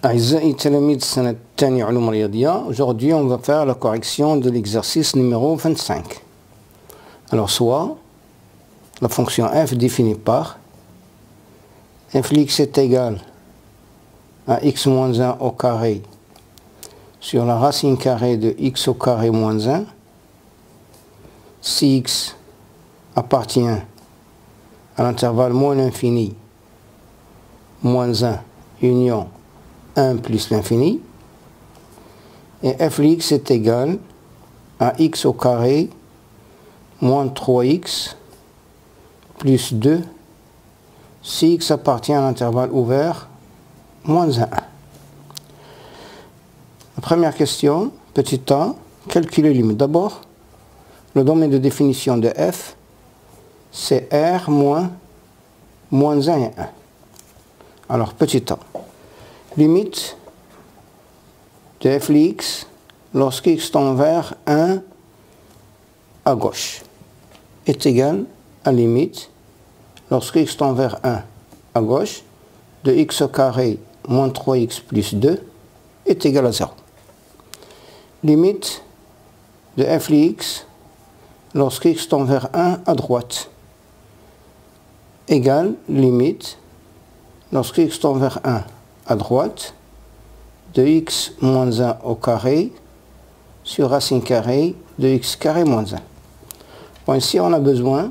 أعزائي تلاميذ السنة الثانية علوم رياضية. Aujourd'hui on va faire la correction de l'exercice numéro 25. Alors soit la fonction f définie par f de x est égal à x moins 1 au carré sur la racine carrée de x au carré moins 1 si x appartient à l'intervalle moins l'infini moins 1 union 1 plus l'infini, et f de x est égal à x au carré moins 3x plus 2 si x appartient à l'intervalle ouvert moins 1. La première question, petit a, calculer les limites. D'abord, le domaine de définition de f, c'est r moins 1 et 1. Alors, petit a. Limite de f de x lorsque x tend vers 1 à gauche est égal à limite lorsque x tend vers 1 à gauche de x au carré moins 3x plus 2 est égal à 0. Limite de f de x lorsque x tend vers 1 à droite égale limite lorsque x tend vers 1 à droite de x moins 1 au carré sur racine carrée de x carré moins 1. Bon, ici on a besoin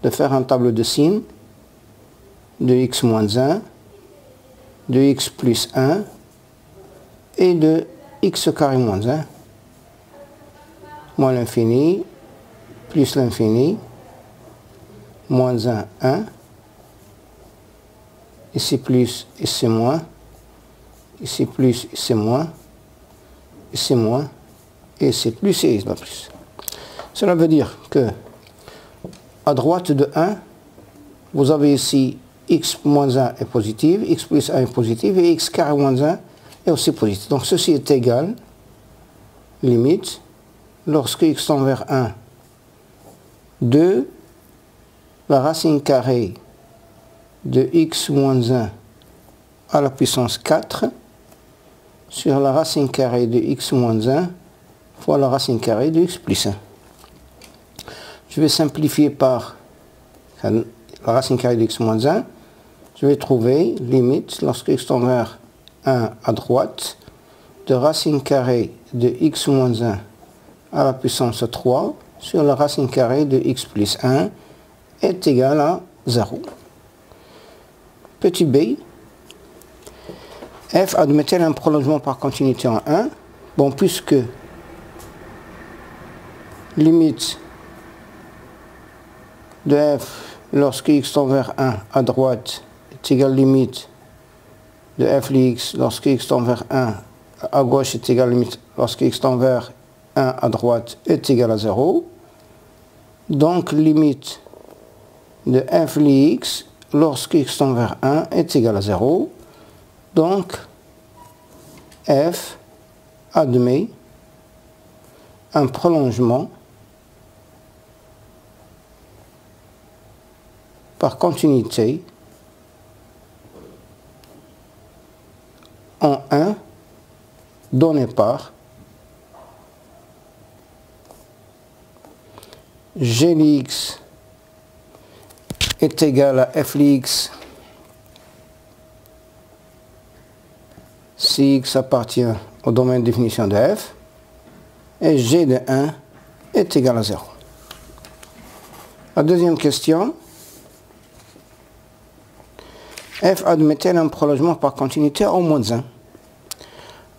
de faire un tableau de signes de x moins 1, de x plus 1 et de x carré moins 1 moins l'infini plus l'infini moins 1, 1. Ici plus, ici moins, ici plus, ici moins, ici moins, et ici plus et ici plus. Cela veut dire que à droite de 1, vous avez ici x moins 1 est positif, x plus 1 est positif, et x carré moins 1 est aussi positif. Donc ceci est égal, limite, lorsque x tend vers 1, 2, la racine carrée de x moins 1 à la puissance 4 sur la racine carrée de x moins 1 fois la racine carrée de x plus 1. Je vais simplifier par la racine carrée de x moins 1. Je vais trouver limite lorsque x tend vers 1 à droite de racine carrée de x moins 1 à la puissance 3 sur la racine carrée de x plus 1 est égal à 0. Petit b, f admet-elle un prolongement par continuité en 1? Bon, puisque limite de f lorsque x tend vers 1 à droite est égale limite de f de x lorsque x tend vers 1 à gauche est égale limite lorsque x tend vers 1 à droite est égal à 0. Donc limite de f de x lorsque x tend vers 1 est égal à 0. Donc, f admet un prolongement par continuité en 1 donné par g de x est égal à f de x si x appartient au domaine de définition de f et g de 1 est égal à 0. La deuxième question, f admet-elle un prolongement par continuité en moins 1?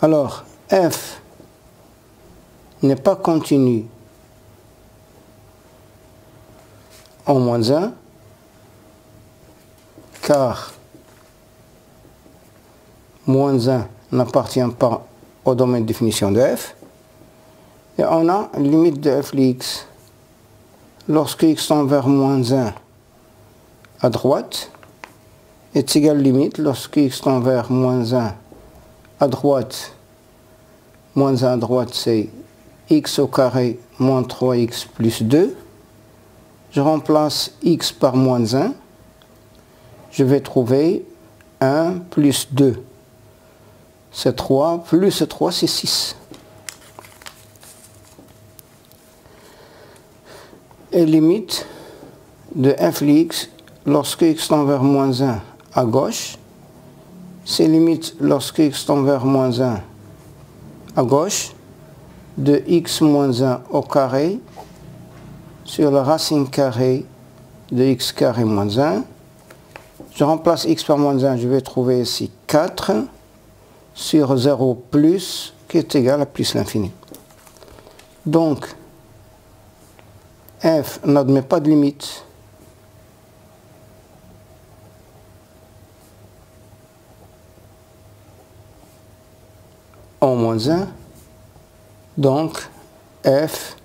Alors, f n'est pas continu en moins 1 car moins 1 n'appartient pas au domaine de définition de f, et on a une limite de f de x lorsque x tend vers moins 1 à droite est égal limite lorsque x tend vers moins 1 à droite, moins 1 à droite c'est x au carré moins 3x plus 2, je remplace x par moins 1, je vais trouver 1 plus 2 c'est 3, plus 3, c'est 6. Et limite de f de x lorsque x tend vers moins 1 à gauche, c'est limite lorsque x tend vers moins 1 à gauche, de x moins 1 au carré sur la racine carrée de x carré moins 1. Je remplace x par moins 1, je vais trouver ici 4 sur 0 plus, qui est égal à plus l'infini. Donc, f n'admet pas de limite. En moins 1. Donc, f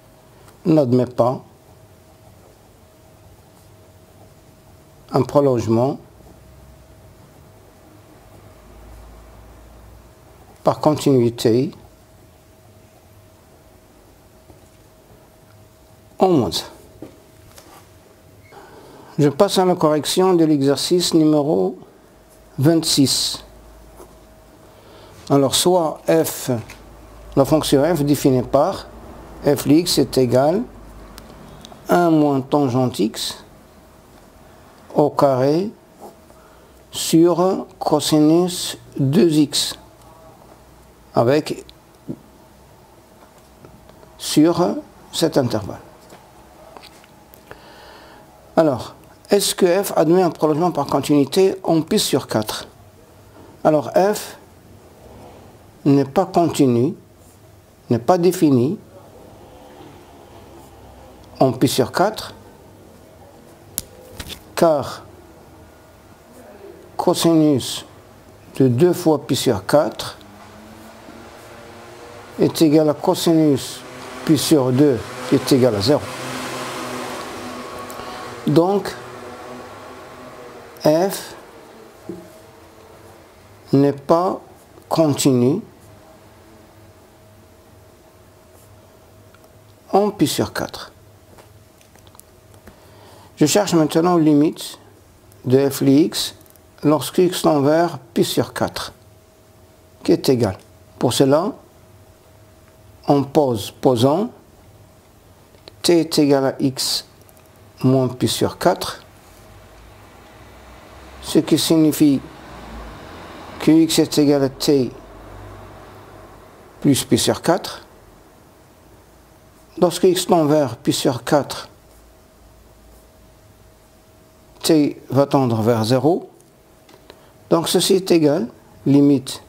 n'admet pas un prolongement par continuité en moins 1. Je passe à la correction de l'exercice numéro 26. Alors, soit f, la fonction f définie par f de x est égal à 1 moins tangente x au carré sur cosinus 2x avec sur cet intervalle. Alors, est-ce que f admet un prolongement par continuité en pi sur 4? Alors, f n'est pas continu, n'est pas défini en pi sur 4, car cosinus de 2 fois pi sur 4 est égal à cosinus pi sur 2 qui est égal à 0. Donc, f n'est pas continu en pi sur 4. Je cherche maintenant limite de f de x lorsque x tend vers pi sur 4, qui est égal. Pour cela, on posant, t est égal à x moins pi sur 4, ce qui signifie que x est égal à t plus pi sur 4. Lorsque x tend vers pi sur 4, t va tendre vers 0. Donc ceci est égal, limite,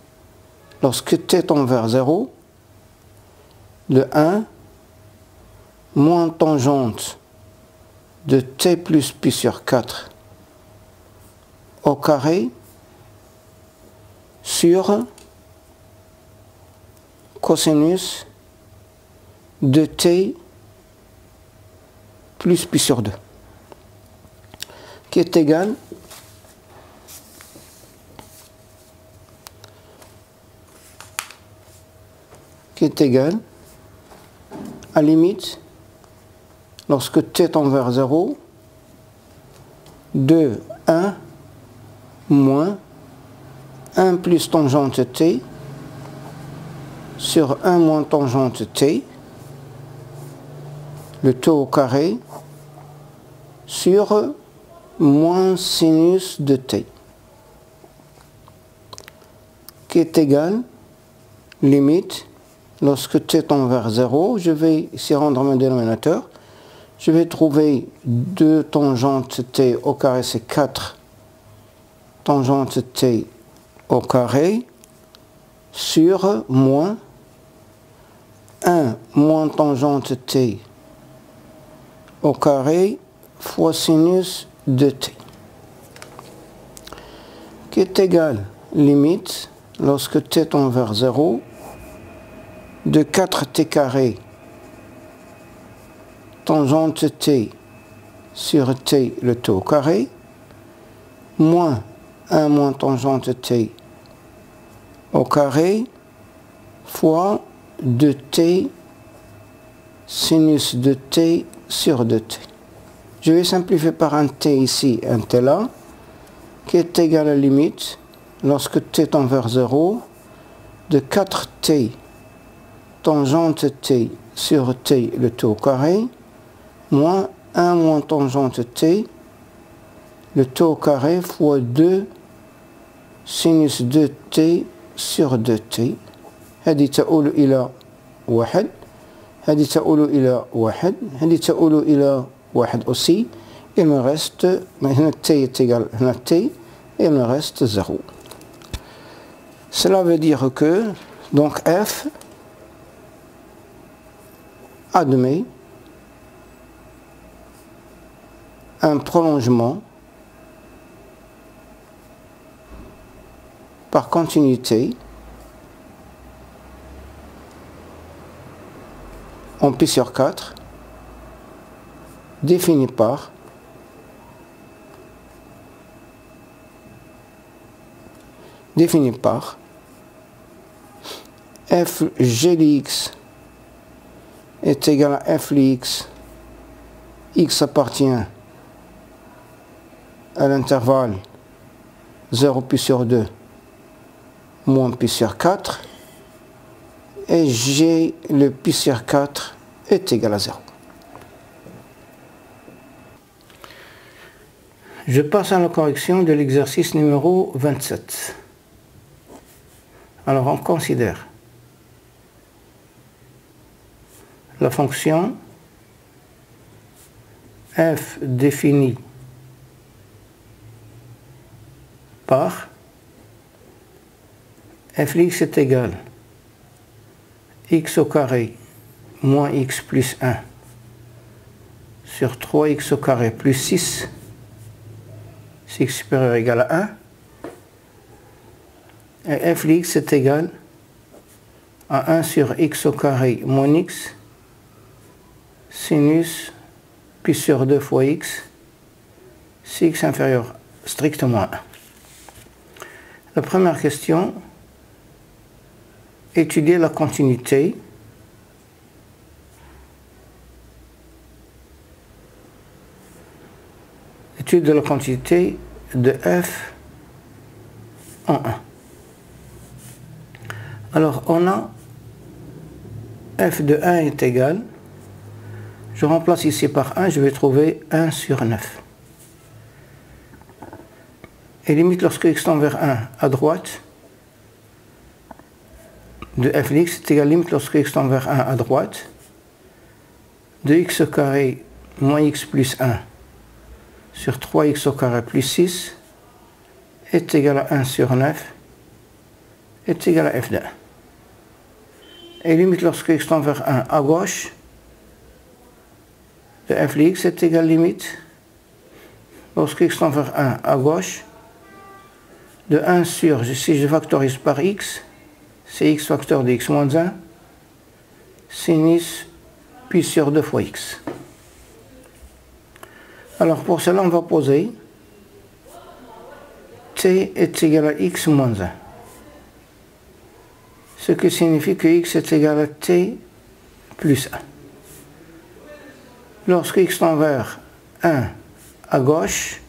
lorsque t tend vers 0, de 1 moins tangente de t plus pi sur 4 au carré sur cosinus de t plus pi sur 2, qui est égal à limite, lorsque t tend vers 0, de 1 moins 1 plus tangente t sur 1 moins tangente t, le t au carré, sur moins sinus de t, qui est égal, limite, lorsque t tend vers 0, je vais ici rendre mon dénominateur, je vais trouver 2 tangentes t au carré, c'est 4 tangente t au carré, sur moins 1 moins tangente t au carré fois sinus de t, qui est égal, limite, lorsque t tend vers 0, de 4t carré tangente t sur t, le t au carré, moins 1 moins tangente t au carré fois 2t sinus de t sur 2t. Je vais simplifier par un t ici, un t là, qui est égal à la limite, lorsque t tend vers 0, de 4t tangente t sur t le t au carré, moins 1 moins tangente t, le t au carré fois 2 sinus 2t sur 2t. هذه تؤول إلى 1. هذه تؤول إلى 1. هذه تؤول إلى 1 aussi. Il me reste, maintenant t est égal à t, il me reste 0. Cela veut dire que, donc f admet un prolongement par continuité en pi sur 4 défini par f g de x est égal à f de x. X appartient à l'intervalle 0 pi sur 2 moins pi sur 4 et g le pi sur 4 est égal à 0. Je passe à la correction de l'exercice numéro 27. Alors on considère la fonction f définie par f de x est égal x au carré moins x plus 1 sur 3x au carré plus 6, si x supérieur égal à 1, et f de x est égal à 1 sur x au carré moins x sinus pi sur 2 fois x, si x inférieur strictement à 1. La première question, étudier la continuité étude de la continuité de f en 1. Alors on a f de 1 est égal, je remplace ici par 1, je vais trouver 1 sur 9. Et limite lorsque x tend vers 1 à droite, de f de x est égal limite lorsque x tend vers 1 à droite, de x au carré moins x plus 1 sur 3x au carré plus 6 est égal à 1 sur 9 est égal à f de 1. Et limite lorsque x tend vers 1 à gauche, de f de x est égal limite lorsque x tend vers 1 à gauche, de 1 sur, si je factorise par x, c'est x facteur de x moins 1, sinus pi sur 2 fois x. Alors pour cela, on va poser t est égal à x moins 1. Ce qui signifie que x est égal à t plus 1. Lorsque x tend vers 1 à gauche,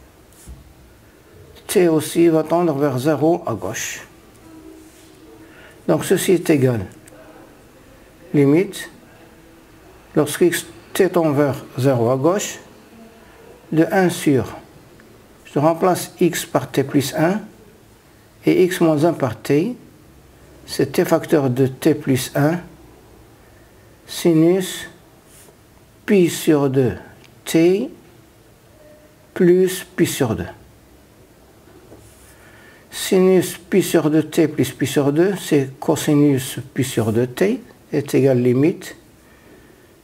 t aussi va tendre vers 0 à gauche. Donc ceci est égal, limite, lorsque t tend vers 0 à gauche, de 1 sur, je remplace x par t plus 1 et x moins 1 par t, c'est t facteur de t plus 1 sinus pi sur 2 t plus pi sur 2. Sinus pi sur 2t plus pi sur 2, c'est cosinus pi sur 2t est égal limite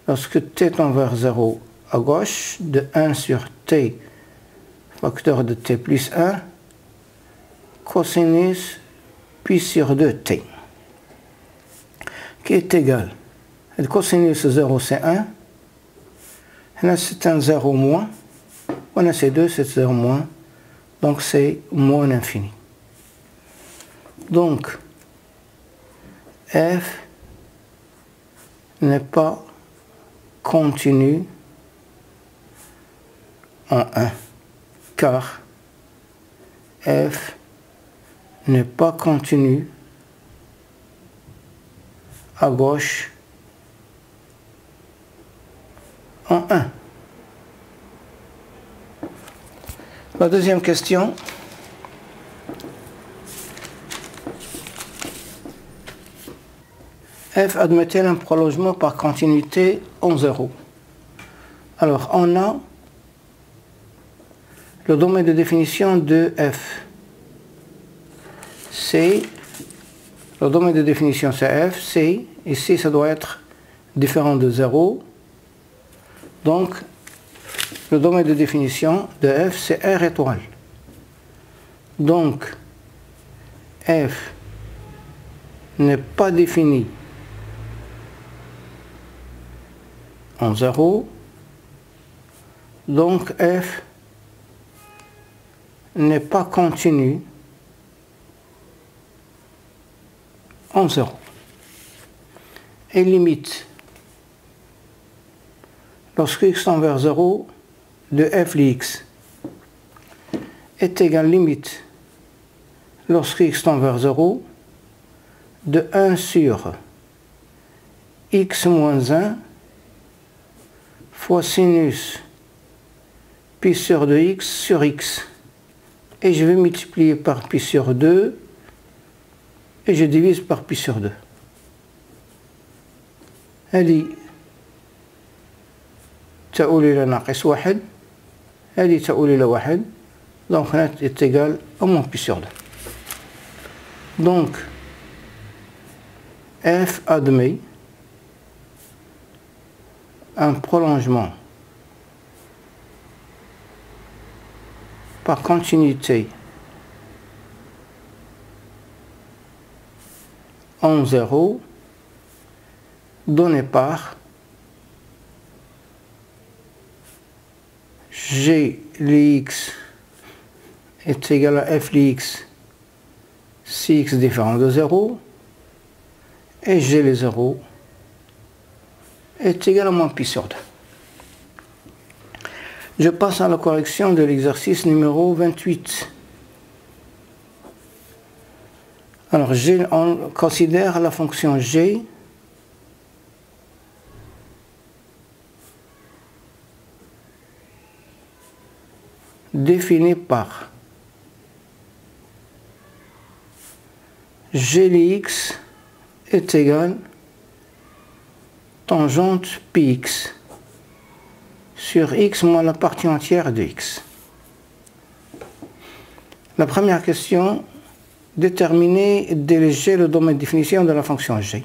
lorsque t tend vers 0 à gauche, de 1 sur t facteur de t plus 1 cosinus pi sur 2t qui est égal, le cosinus 0 c'est 1, là c'est un 0 moins, on a c'est 2, c'est 0 moins, donc c'est moins l'infini. Donc f n'est pas continu en 1, car f n'est pas continu à gauche en 1. La deuxième question. F admet-elle un prolongement par continuité en 0? Alors, on a le domaine de définition de F. C'est le domaine de définition, c'est F, c'est ici, ça doit être différent de 0. Donc, le domaine de définition de F, c'est R étoile. Donc, F n'est pas défini en 0. Donc, F n'est pas continu en 0. Et limite, lorsque x tend vers 0, de f de x est égal limite, lorsque x tend vers 0, de 1 sur x moins 1 fois sinus pi sur 2x sur x. Et je vais multiplier par pi sur 2 et je divise par pi sur 2. هذه تؤول إلى ناقص 1، هذه تؤول إلى 1، donc هنا est égal à moins pi sur 2. Donc f admet un prolongement par continuité en 0 donné par g de x est égal à f de x si x différent de 0 et g les 0 est égal à moins pi sur 2. Je passe à la correction de l'exercice numéro 28. Alors, on considère la fonction g définie par g de x est égal tangente pi x sur x moins la partie entière de x. La première question, déterminer et déléger le domaine de définition de la fonction g.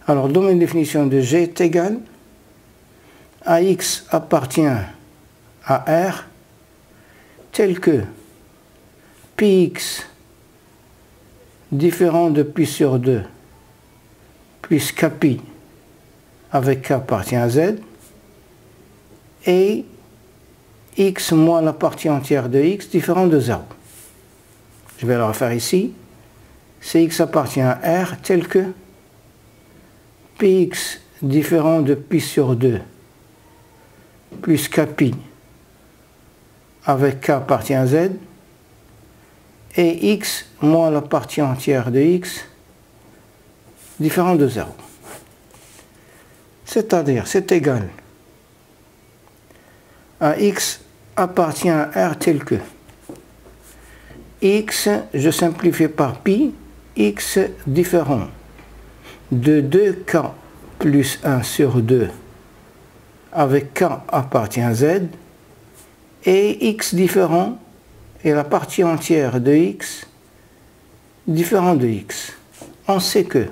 Alors, le domaine de définition de g est égal à x appartient à R tel que πx différent de pi sur 2 plus kpi avec k appartient à z et x moins la partie entière de x différent de 0. Je vais le refaire ici. C'est x appartient à R tel que px différent de pi sur 2 plus kpi avec k appartient à z et x moins la partie entière de x différent de 0. C'est-à-dire, c'est égal à x appartient à R tel que x, je simplifie par pi, x différent de 2k plus 1 sur 2 avec k appartient à z et x différent et la partie entière de x différent de x. On sait que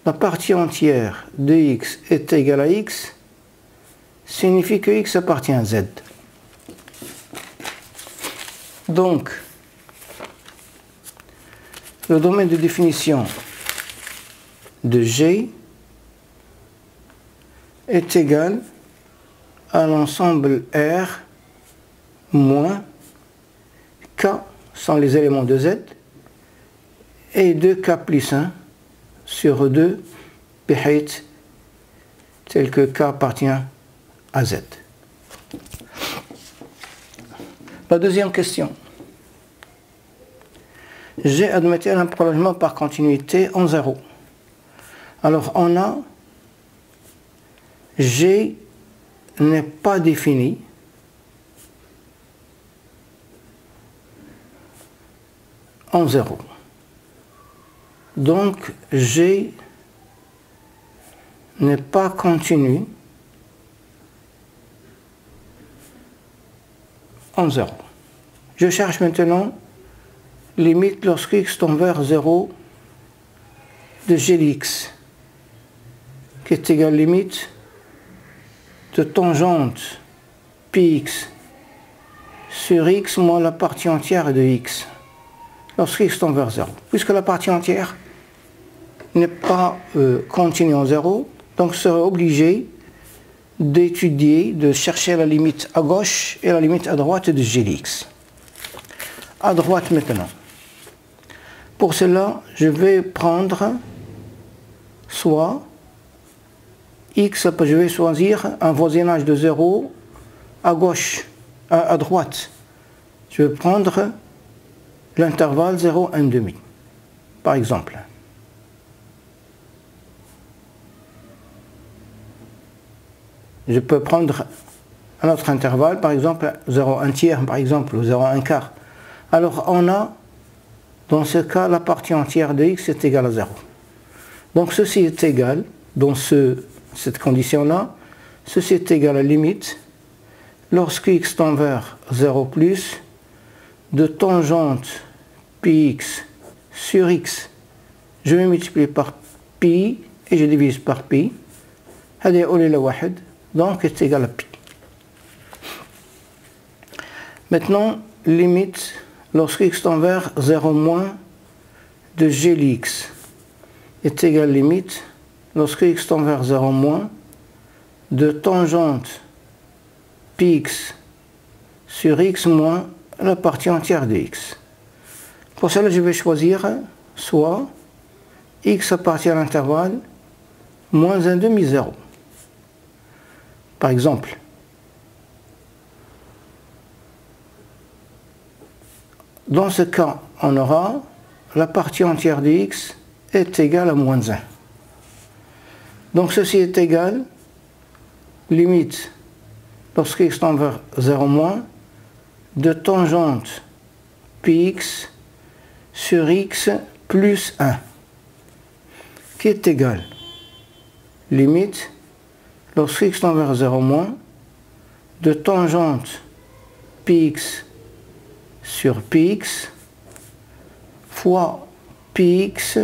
la partie entière de x est égale à x signifie que x appartient à z. Donc, le domaine de définition de G est égal à l'ensemble R moins K sans les éléments de Z et 2K plus 1 sur 2 بحيث tel que K appartient à Z. La deuxième question. G admettait un prolongement par continuité en 0. Alors on a G n'est pas défini. En 0. Donc G n'est pas continu en 0. Je cherche maintenant limite lorsque x tend vers 0 de g de x, qui est égal limite de tangente px sur x moins la partie entière de x, lorsque x tend vers 0. Puisque la partie entière n'est pas continue en 0, donc je serai obligé d'étudier, de chercher la limite à gauche et la limite à droite de g de x. À droite maintenant. Pour cela, je vais prendre soit x, je vais choisir un voisinage de 0 à gauche, à droite. Je vais prendre l'intervalle 0, 1,5, par exemple. Je peux prendre un autre intervalle, par exemple 0, 1 tiers, par exemple, ou 0, 1 quart. Alors on a, dans ce cas, la partie entière de x est égale à 0. Donc ceci est égal, dans cette condition-là, ceci est égal à la limite, lorsque x tend vers 0 plus, de tangente px sur x, je vais multiplier par pi et je divise par pi, donc est égal à pi. Maintenant, limite lorsque x tend vers 0 moins de g de x est égal à limite lorsque x tend vers 0 moins de tangente px sur x moins la partie entière de x. Pour cela, je vais choisir soit x appartient à l'intervalle moins 1,5, 0. Par exemple, dans ce cas, on aura la partie entière de x est égale à moins 1. Donc ceci est égal, limite, lorsque x tend vers 0 moins, de tangente px sur x plus 1, qui est égal, limite, lorsque x tend vers 0 moins, de tangente px sur px fois px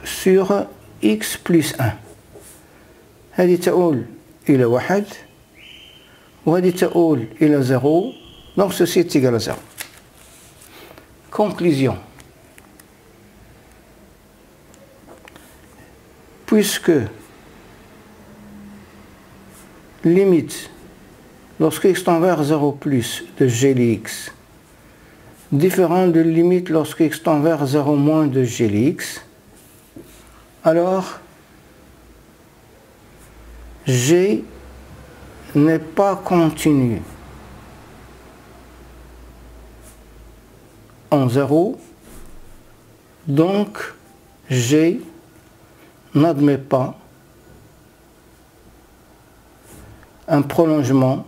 sur x plus 1. هذه تؤول إلى 1 وهذه تؤول إلى 0, donc ceci est égal à 0. Conclusion. Puisque limite lorsque x tend vers 0 plus de g de x différent de limite lorsque x tend vers 0 moins de g de x, alors g n'est pas continu en 0, donc g n'admet pas un prolongement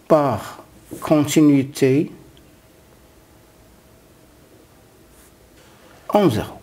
par continuité en 0.